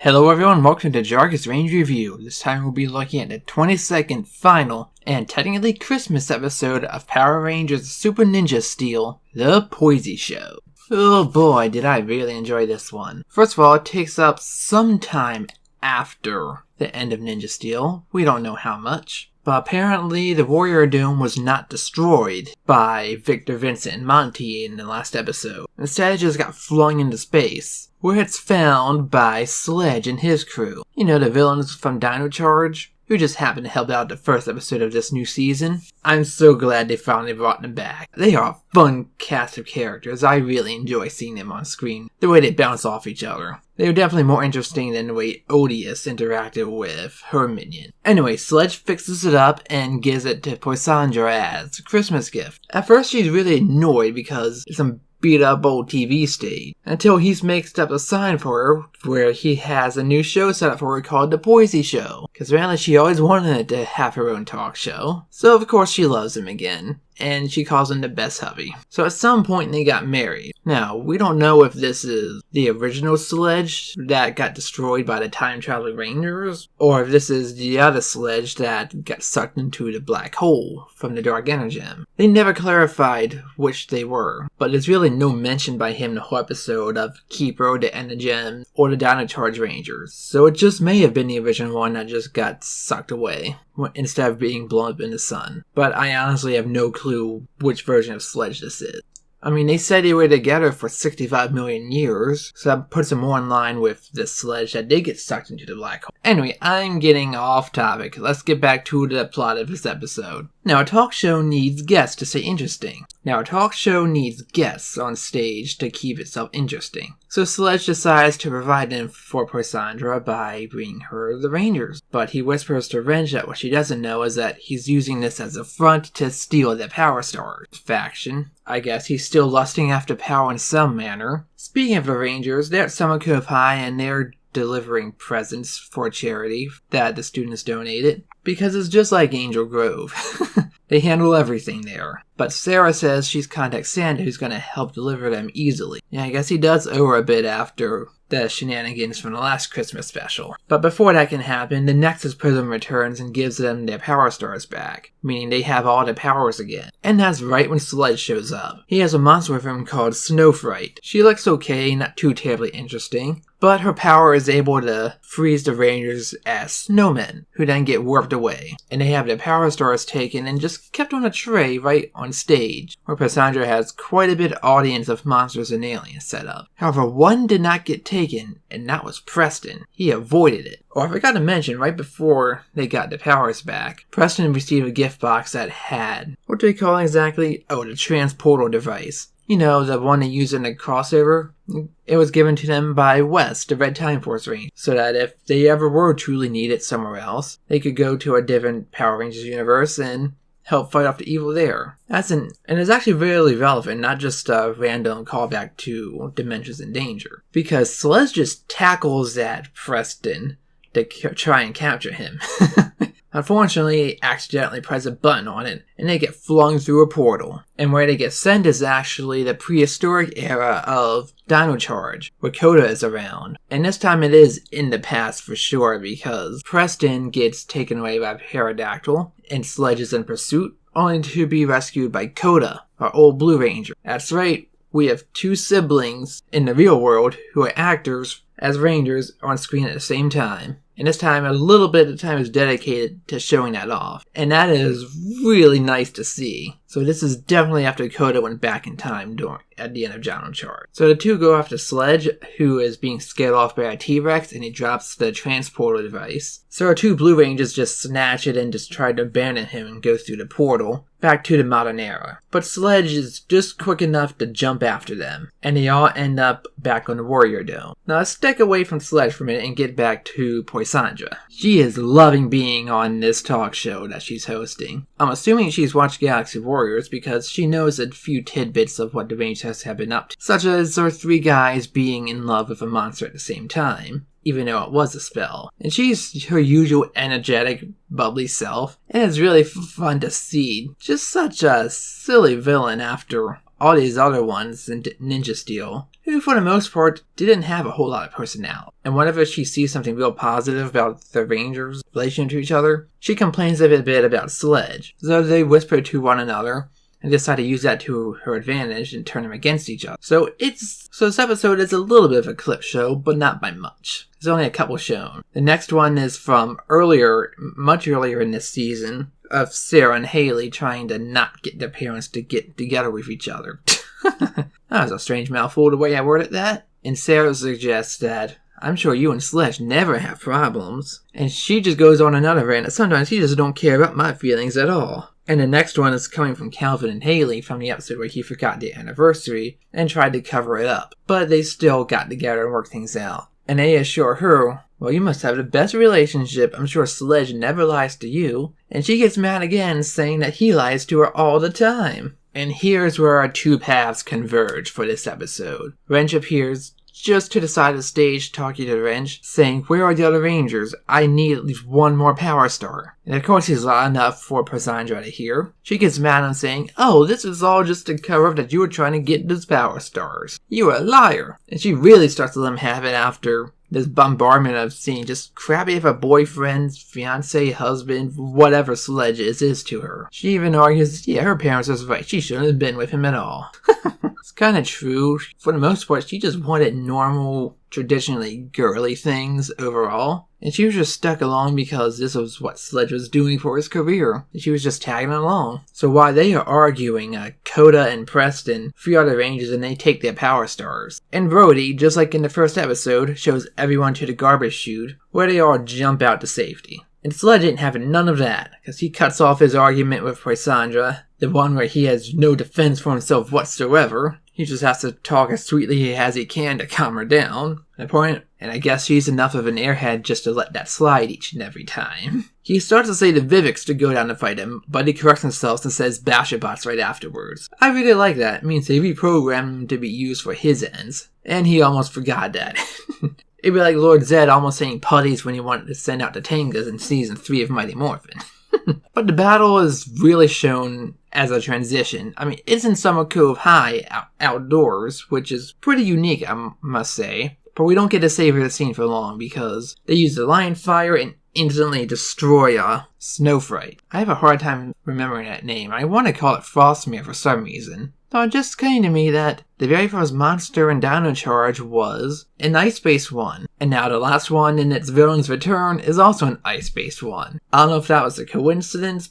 Hello everyone, welcome to Jargus Ranger Review. This time we'll be looking at the 22nd final and technically Christmas episode of Power Rangers Super Ninja Steel, The Poisy Show. Oh boy, did I really enjoy this one. First of all, it takes up some time after the end of Ninja Steel. We don't know how much. But apparently the Warrior Dome was not destroyed by Victor, Vincent, and Monty in the last episode. Instead, it just got flung into space, where it's found by Sledge and his crew. You know, the villains from Dino Charge, who just happened to help out the first episode of this new season. I'm so glad they finally brought them back. They are a fun cast of characters. I really enjoy seeing them on screen, the way they bounce off each other. They were definitely more interesting than the way Odious interacted with her minion. Anyway, Sledge fixes it up and gives it to Poisy as a Christmas gift. At first she's really annoyed because it's some beat up old TV stage, until he's mixed up a sign for her where he has a new show set up for her called The Poisy Show, because apparently she always wanted to have her own talk show. So of course she loves him again, and she calls him the best hubby. So at some point they got married. Now, we don't know if this is the original Sledge that got destroyed by the time traveling Rangers, or if this is the other Sledge that got sucked into the black hole from the Dark Energy Gem. They never clarified which they were, but there's really no mention by him in the whole episode of Keeper, the Energy Gem, or the Dino Charge Rangers. So it just may have been the original one that just got sucked away instead of being blown up in the sun. But I honestly have no clue which version of Sledge this is. I mean, they said they were together for 65 million years, so that puts them more in line with the Sledge that did get sucked into the black hole. Anyway, I'm getting off topic. Let's get back to the plot of this episode. Now, a talk show needs guests to stay interesting. Now, a talk show needs guests on stage to keep itself interesting. So Sledge decides to provide them for Poisy by bringing her the Rangers. But he whispers to Wrench that what she doesn't know is that he's using this as a front to steal the Power Stars faction. I guess he's still lusting after power in some manner. Speaking of the Rangers, they're at Summer Cove High and they're delivering presents for a charity that the students donated. Because it's just like Angel Grove. They handle everything there. But Sarah says she's contacted Santa who's going to help deliver them easily. Yeah, I guess he does owe her a bit after the shenanigans from the last Christmas special. But before that can happen, the Nexus Prism returns and gives them their Power Stars back, meaning they have all their powers again. And that's right when Sledge shows up. He has a monster with him called Snowfright. She looks okay, not too terribly interesting, but her power is able to freeze the Rangers as snowmen, who then get warped away. And they have their Power Stars taken and just kept on a tray right on stage, where Poisy has quite a bit of audience of monsters and aliens set up. However, one did not get taken, and that was Preston. He avoided it. Oh, I forgot to mention, right before they got the powers back, Preston received a gift box that had, what do they call it exactly? Oh, the transportal device. You know, the one they use in the crossover? It was given to them by West, the Red Time Force Ranger, so that if they ever were truly needed somewhere else, they could go to a different Power Rangers universe and help fight off the evil there. And it's actually really relevant, not just a random callback to Dimensions in Danger. Because Sledge just tackles at Preston to try and capture him. Unfortunately, he accidentally presses a button on it, and they get flung through a portal. And where they get sent is actually the prehistoric era of Dino Charge, where Coda is around. And this time it is in the past for sure, because Preston gets taken away by Pterodactyl, and Sledge is in pursuit, only to be rescued by Coda, our old Blue Ranger. That's right, we have two siblings in the real world who are actors as Rangers on screen at the same time. And this time, a little bit of time is dedicated to showing that off. And that is really nice to see. So this is definitely after Coda went back in time at the end of Dino Charge. So the two go after Sledge, who is being scared off by a T-Rex, and he drops the transporter device. So our two Blue Rangers just snatch it and just try to abandon him and go through the portal back to the modern era. But Sledge is just quick enough to jump after them, and they all end up back on the Warrior Dome. Now let's stick away from Sledge for a minute and get back to Poisy. She is loving being on this talk show that she's hosting. I'm assuming she's watched Galaxy Warriors because she knows a few tidbits of what the Rangers have been up to, such as our three guys being in love with a monster at the same time, even though it was a spell. And she's her usual energetic, bubbly self, and it's really fun to see just such a silly villain after all these other ones in Ninja Steel, who for the most part didn't have a whole lot of personality. And whenever she sees something real positive about the Rangers' relation to each other, she complains a bit about Sledge. So they whisper to one another and decide to use that to her advantage and turn them against each other. So this episode is a little bit of a clip show, but not by much. There's only a couple shown. The next one is from much earlier in this season, of Sarah and Haley trying to not get their parents to get together with each other. That was a strange mouthful the way I worded that. And Sarah suggests that, I'm sure you and Sledge never have problems. And she just goes on another rant that sometimes he just don't care about my feelings at all. And the next one is coming from Calvin and Haley from the episode where he forgot their anniversary and tried to cover it up. But they still got together and worked things out. And they assure her, well, you must have the best relationship. I'm sure Sledge never lies to you. And she gets mad again, saying that he lies to her all the time. And here's where our two paths converge for this episode. Wrench appears just to the side of the stage talking to Wrench, saying, where are the other Rangers? I need at least one more Power Star. And of course he's loud enough for Poisy to hear. She gets mad and saying, oh, this is all just to cover up that you were trying to get those Power Stars. You were a liar. And she really starts to let him have it after this bombardment of seeing just crappy of a boyfriend, fiance, husband, whatever Sledge is to her. She even argues, yeah, her parents was right. She shouldn't have been with him at all. It's kind of true. For the most part, she just wanted normal, traditionally girly things overall. And she was just stuck along because this was what Sledge was doing for his career. And she was just tagging along. So while they are arguing, Coda and Preston free other Rangers and they take their Power Stars. And Brody, just like in the first episode, shows everyone to the garbage chute, where they all jump out to safety. And Sledge didn't have none of that, because he cuts off his argument with Poisy, the one where he has no defense for himself whatsoever. He just has to talk as sweetly as he can to calm her down. And I guess she's enough of an airhead just to let that slide each and every time. He starts to say to Vivix to go down to fight him, but he corrects himself and says Bashabots right afterwards. I really like that. It means they reprogrammed him to be used for his ends. And he almost forgot that. It'd be like Lord Zed almost saying putties when he wanted to send out the Tangas in Season 3 of Mighty Morphin. But the battle is really shown as a transition. I mean, it's in Summer Cove High outdoors, which is pretty unique, I must say. But we don't get to savor the scene for long because they use the Lion Fire and instantly destroy Snowfright. I have a hard time remembering that name. I want to call it Frostmere for some reason. So it just came to me that the very first monster in Dino Charge was an ice-based one. And now the last one in its villain's return is also an ice-based one. I don't know if that was a coincidence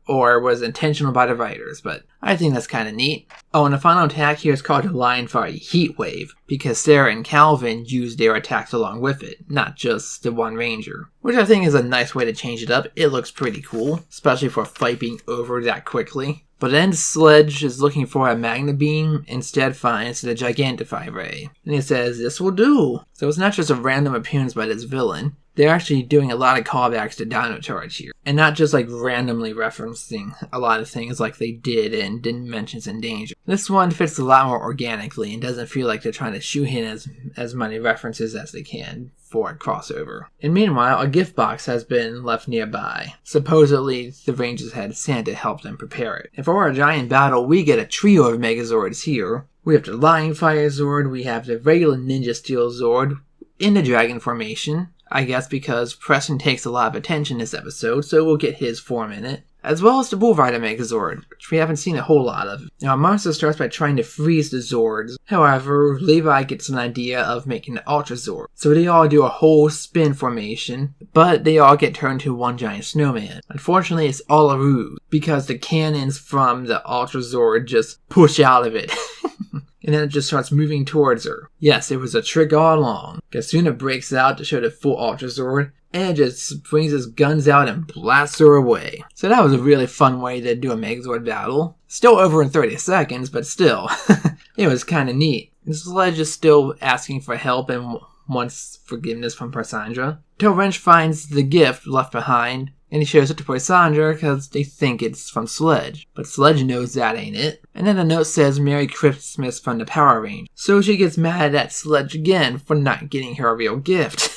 or was intentional by the writers, but I think that's kind of neat. Oh, and the final attack here is called the Lion Fire Heat Wave, because Sarah and Calvin used their attacks along with it, not just the one Ranger. Which I think is a nice way to change it up. It looks pretty cool, especially for a fight being over that quickly. But then Sledge is looking for a Magna Beam, instead finds the Gigantify Ray. And he says, this will do. So it's not just a random appearance by this villain. They're actually doing a lot of callbacks to Dino Charge here. And not just like randomly referencing a lot of things like they did in Dimensions in Danger. This one fits a lot more organically and doesn't feel like they're trying to shoe in as many references as they can for a crossover. And meanwhile, a gift box has been left nearby. Supposedly, the Rangers had Santa help them prepare it. And for our giant battle, we get a trio of Megazords here. We have the Lion Fire Zord, we have the regular Ninja Steel Zord in the Dragon formation. I guess because Preston takes a lot of attention this episode, so we'll get his form in it. As well as the Bull Rider Megazord, which we haven't seen a whole lot of. Now, Monster starts by trying to freeze the Zords. However, Levi gets an idea of making an Ultra Zord. So they all do a whole spin formation, but they all get turned to one giant snowman. Unfortunately, it's all a ruse, because the cannons from the Ultra Zord just push out of it. And then it just starts moving towards her. Yes, it was a trick all along. Kasuna breaks out to show the full Ultra Zord, and just brings his guns out and blasts her away. So that was a really fun way to do a Megazord battle. Still over in 30 seconds, but still. It was kind of neat. And Sledge is still asking for help and wants forgiveness from Poisy. Till Wrench finds the gift left behind, and he shows it to Poisy because they think it's from Sledge. But Sledge knows that ain't it. And then the note says Merry Christmas from the Power Rangers. So she gets mad at Sledge again for not getting her a real gift.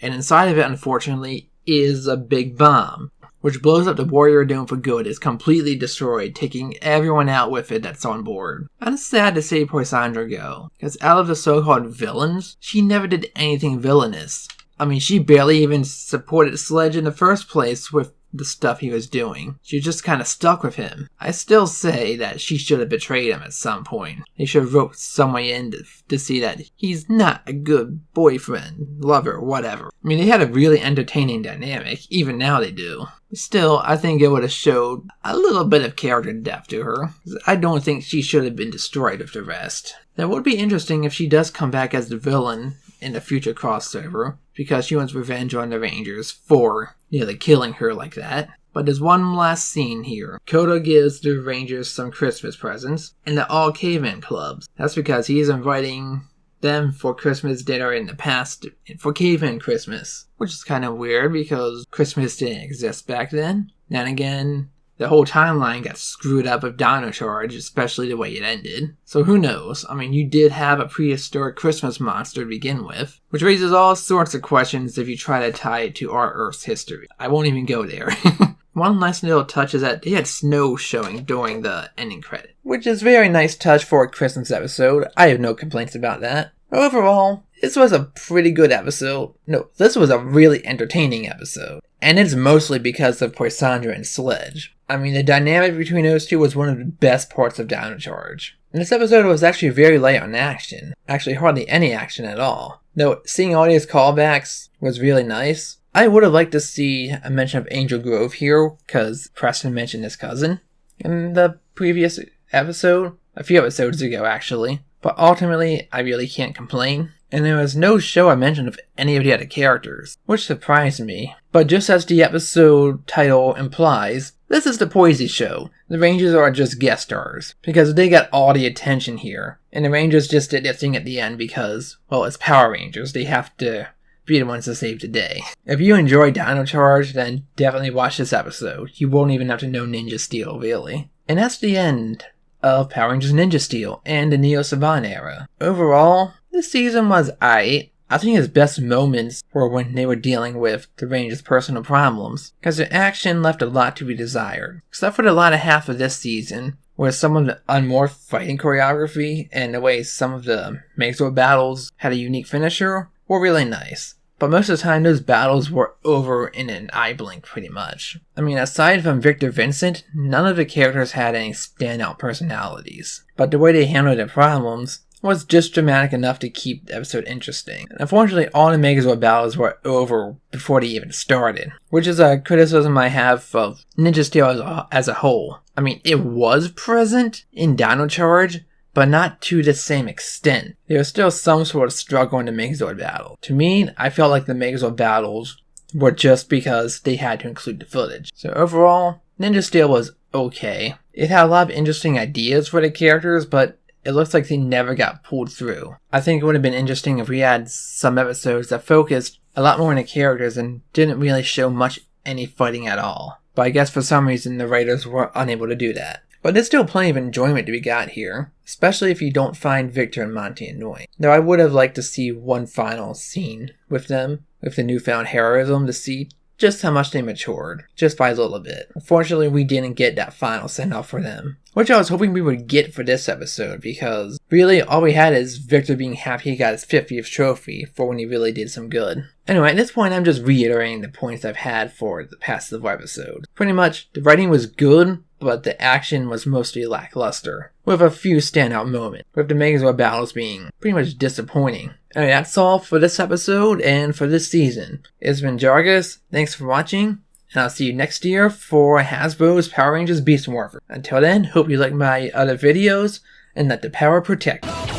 And inside of it, unfortunately, is a big bomb. which blows up the Warrior Dome for good, is completely destroyed, taking everyone out with it that's on board. I'm sad to see Poisy go, because out of the so-called villains, she never did anything villainous. I mean, she barely even supported Sledge in the first place with the stuff he was doing. She just kind of stuck with him. I still say that she should have betrayed him at some point. They should have wrote some way in to see that he's not a good boyfriend, lover, whatever. I mean, they had a really entertaining dynamic. Even now they do. Still, I think it would have showed a little bit of character depth to her. I don't think she should have been destroyed with the rest. That would be interesting if she does come back as the villain in the future crossover, because she wants revenge on the Rangers for nearly killing her like that. But there's one last scene here. Koda gives the Rangers some Christmas presents, and they're all caveman clubs. That's because he's inviting them for Christmas dinner in the past for caveman Christmas, which is kind of weird because Christmas didn't exist back then. Then again, the whole timeline got screwed up with Dino Charge, especially the way it ended. So who knows? I mean, you did have a prehistoric Christmas monster to begin with, which raises all sorts of questions if you try to tie it to our Earth's history. I won't even go there. One nice little touch is that they had snow showing during the ending credit, which is a very nice touch for a Christmas episode. I have no complaints about that. Overall, this was a pretty good episode. No, this was a really entertaining episode. And it's mostly because of Poisy and Sledge. I mean, the dynamic between those two was one of the best parts of Dino Charge. And this episode was actually very light on action. Actually, hardly any action at all. Though, seeing all these callbacks was really nice. I would have liked to see a mention of Angel Grove here, because Preston mentioned his cousin in the previous episode. A few episodes ago, actually. But ultimately, I really can't complain. And there was no show I mentioned of any of the other characters, which surprised me. But just as the episode title implies, this is the Poisy show. The Rangers are just guest stars, because they got all the attention here. And the Rangers just did their thing at the end because, well, it's Power Rangers. They have to be the ones to save the day. If you enjoy Dino Charge, then definitely watch this episode. You won't even have to know Ninja Steel, really. And that's the end of Power Rangers Ninja Steel and the Neo Saban era. Overall, this season was aight. I think his best moments were when they were dealing with the Rangers' personal problems, because their action left a lot to be desired. Except for the latter half of this season, where some of the unmorphed fighting choreography and the way some of the Megazord battles had a unique finisher were really nice. But most of the time, those battles were over in an eye blink, pretty much. I mean, aside from Victor Vincent, none of the characters had any standout personalities. But the way they handled their problems was just dramatic enough to keep the episode interesting. And unfortunately, all the Megazord battles were over before they even started, which is a criticism I have of Ninja Steel as a whole. I mean, it was present in Dino Charge, but not to the same extent. There was still some sort of struggle in the Megazord battle. To me, I felt like the Megazord battles were just because they had to include the footage. So overall, Ninja Steel was okay. It had a lot of interesting ideas for the characters, but it looks like they never got pulled through. I think it would have been interesting if we had some episodes that focused a lot more on the characters and didn't really show much any fighting at all. But I guess for some reason the writers were unable to do that. But there's still plenty of enjoyment to be got here, especially if you don't find Victor and Monty annoying. Though I would have liked to see one final scene with them, with the newfound heroism, to see just how much they matured, just by a little bit. Unfortunately, we didn't get that final send-off for them, which I was hoping we would get for this episode, because really all we had is Victor being happy he got his 50th trophy for when he really did some good. Anyway, at this point I'm just reiterating the points I've had for the past several episodes. Pretty much, the writing was good, but the action was mostly lackluster, with a few standout moments, with the Megazord battles being pretty much disappointing. Anyway, that's all for this episode and for this season. It's been Jargus, thanks for watching, and I'll see you next year for Hasbro's Power Rangers Beast Morpher. Until then, hope you like my other videos, and let the power protect you.